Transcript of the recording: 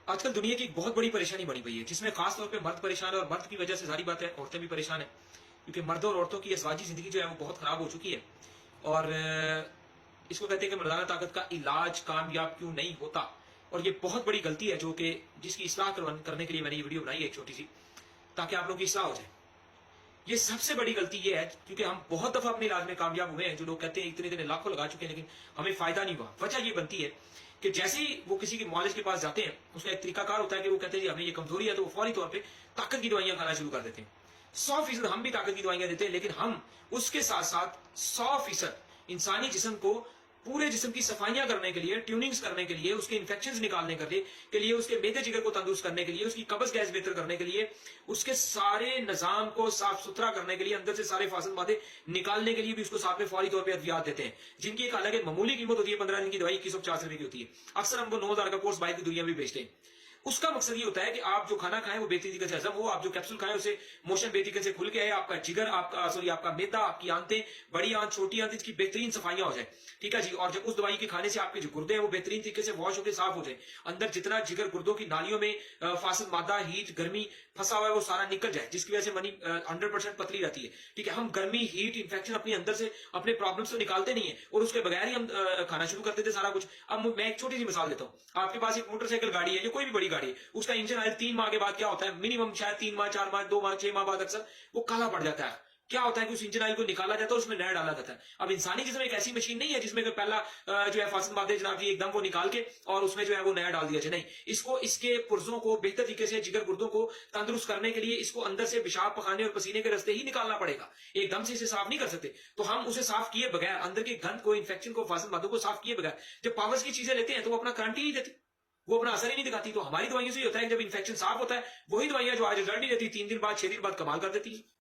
آج کل دنیا کی ایک بہت بڑی پریشانی بنی ہوئی ہے جس میں خاص طور پہ مرد پریشان ہے، اور مرد کی وجہ سے ظاہری بات ہے عورتیں بھی پریشان ہیں، کیونکہ مردوں اور عورتوں کی ازواجی زندگی جو ہے وہ بہت خراب ہو چکی ہے۔ اور اس کو کہتے ہیں کہ مردانہ طاقت کا علاج کامیاب کیوں نہیں ہوتا، اور یہ بہت بڑی غلطی ہے جو کہ جس کی اصلاح کرنے کے لیے میں نے یہ ویڈیو بنائی ہے ایک چھوٹی سی، تاکہ آپ لوگوں کی اصلاح ہو جائے۔ یہ سب سے بڑی غلطی یہ ہے کیونکہ ہم بہت دفعہ اپنے علاج میں کامیاب ہوئے ہیں، جو لوگ کہتے ہیں اتنے اتنے لاکھوں لگا چکے ہیں لیکن ہمیں فائدہ نہیں ہوا۔ وجہ یہ بنتی ہے کہ جیسے ہی وہ کسی کے معالج کے پاس جاتے ہیں، اس کا ایک طریقہ کار ہوتا ہے کہ وہ کہتے ہیں جی ہمیں یہ کمزوری ہے، تو وہ فوری طور پہ طاقت کی دوائیاں کھانا شروع کر دیتے ہیں۔ 100% ہم بھی طاقت کی دوائیاں دیتے ہیں، لیکن ہم اس کے ساتھ ساتھ 100% انسانی جسم کو پورے جسم کی صفائیاں کرنے کے لیے، ٹیوننگز کرنے کے لیے، اس کے انفیکشنز نکالنے کے لیے، اس کے میدے جگر کو تندرست کرنے کے لیے، اس کی قبض گیس بہتر کرنے کے لیے، اس کے سارے نظام کو صاف ستھرا کرنے کے لیے، اندر سے سارے فاسد مادے نکالنے کے لیے بھی اس کو ساتھ میں فوری طور پہ ادویات دیتے ہیں، جن کی ایک الگ معمولی قیمت ہوتی ہے۔ 15 دن کی دوائی 2150 روپے کی ہوتی ہے۔ اکثر ہم کو 9000 کا کورس باہر کی دنیا میں بیچتے ہیں۔ اس کا مقصد یہ ہوتا ہے کہ آپ جو کھانا کھائیں وہ بہترین طریقے سے ہضم ہو، آپ جو کیپسول کھائیں اسے موشن بہترین طریقے سے کھل کے آئے، آپ کا جگر، آپ کا میدا، آپ کی آنتیں، بڑی آنت، چھوٹی آنت، اس کی بہترین صفائیاں ہو جائیں، ٹھیک ہے جی۔ اور جب اس دوائی کے کھانے سے آپ کے جو گردے ہیں وہ بہترین طریقے سے واش ہو کے صاف ہو جائیں، اندر جتنا جگر گردوں کی نالیوں میں فاسد مادہ، ہیٹ، گرمی پھنسا ہوا ہے وہ سارا نکل جائے، جس کی وجہ سے منی 100% پتلی رہتی ہے، ٹھیک ہے۔ ہم گرمی، ہیٹ، انفیکشن اپنے اندر سے اپنے پرابلمس تو نکالتے نہیں ہیں، اور اس کے بغیر ہی ہم کھانا شروع کر دیتے سارا کچھ۔ اب میں ایک چھوٹی سی مثال دیتا ہوں۔ آپ کے پاس ایک موٹر سائیکل گاڑی ہے، جو کوئی بھی بڑی گاڑی ہے، اس کا انجن آئل 3 ماہ کے بعد کیا ہوتا ہے، منیمم شاید 3 ماہ، 4 ماہ، 2 ماہ، 6 ماہ بعد اکثر وہ کالا پڑ جاتا ہے۔ کیا ہوتا ہے کہ اس انجن آئل کو نکالا جاتا ہے، اس میں نیا ڈالا جاتا ہے۔ اب انسانی جسم ایک ایسی مشین نہیں ہے جس میں کہ پہلا جو ہے فاسد مادے جناب جی ایک دم وہ نکال کے اور اس میں جو ہے وہ نیا ڈال دیا جائے، نہیں۔ اس کو، اس کے پرزوں کو بہتر طریقے سے، جگر گردوں کو تندرست کرنے کے لیے اس کو اندر سے پیشاب، پخانے اور پسینے کے راستے ہی نکالنا پڑے گا، ایک دم سے اسے صاف نہیں کر سکتے۔ تو ہم اسے صاف کیے بغیر، اندر کے گند کو، انفیکشن کو، فاسد مادوں کو صاف کیے بغیر جب پاورز کی چیزیں لیتے ہیں تو وہ اپنا کرنٹ ہی نہیں دیتی، وہ اپنا اثر ہی نہیں دکھاتی۔ تو ہماری دوائیوں سے یہ ہوتا ہے کہ جب انفیکشن صاف ہوتا ہے، وہی دوائیاں جو آج رزلٹ نہیں دیتی، 3 دن بعد، 6 دن بعد کمال کر دیتی ہیں۔